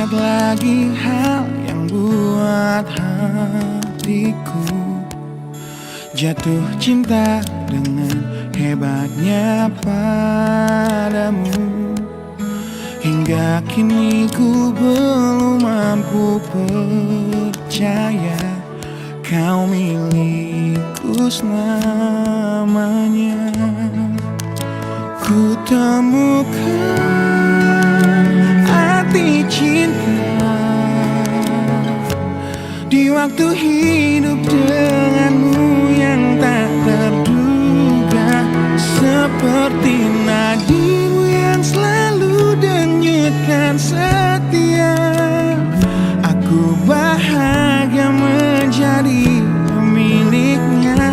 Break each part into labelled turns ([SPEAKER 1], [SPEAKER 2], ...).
[SPEAKER 1] banyak lagi hal yang buat hatiku jatuh cinta dengan hebatnya padamu. Hingga kini ku belum mampu percaya kau milikku selamanya. Ku temukan arti cinta di waktu hidup denganmu yang tak terduga, seperti nadimu yang selalu denyutkan setia. Aku bahagia menjadi pemiliknya.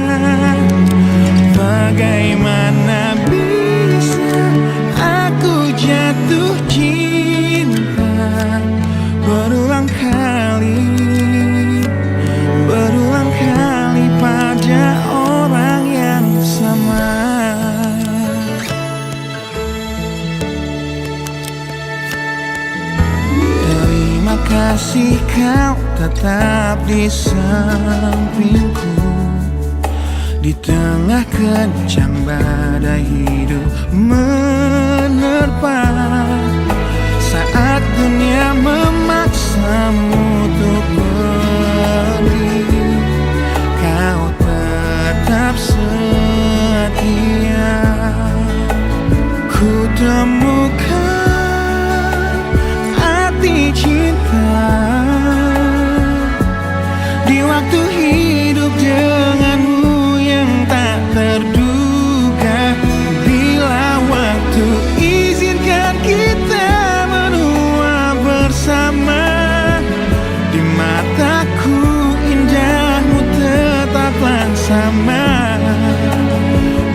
[SPEAKER 1] Bagaimana bisa aku jatuh cinta berulang kali pada orang yang sama. Terima kasih kau tetap di sampingku di tengah kencang badai hidup menerpa. Saat dunia memaksamu untuk pergi, kau tetap setia. Ku temukan arti cinta di waktu hidup denganmu yang tak terduga. Bila waktu izinkan kita menua bersama, di mataku indahmu tetaplah sama.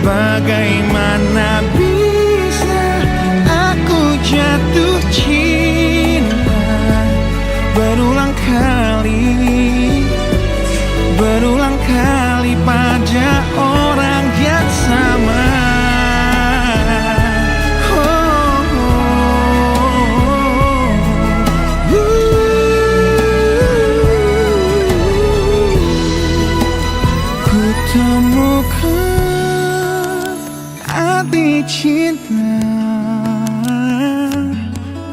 [SPEAKER 1] Bagaimana bisa aku jatuh cinta berulang kali pada orang yang sama. Ku temukan arti cinta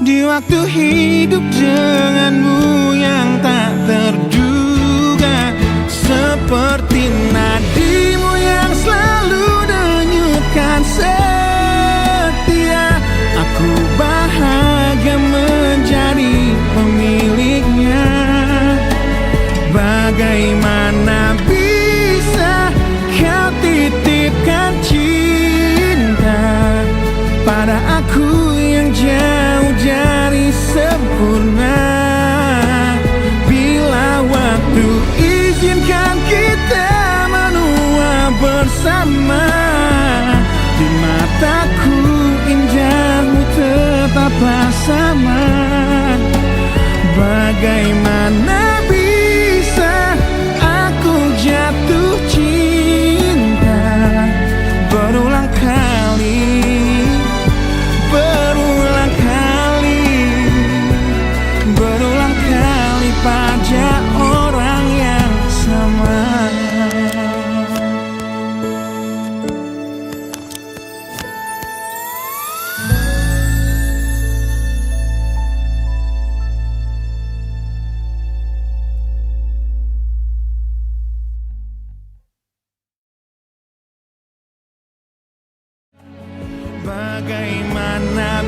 [SPEAKER 1] di waktu hidup denganmu yang tak terduga, seperti nadimu yang selalu denyutkan setia. Aku bahagia menjadi pemiliknya. Bagaimana bisa kau titipkan cinta pada aku yang jauh dari sempurna. Bila waktu izinkan kita menua bersama, di mataku indahmu tetaplah sama. Bagaimana bisa aku jatuh cinta berulang kali pada orang yang sama. Bagaimana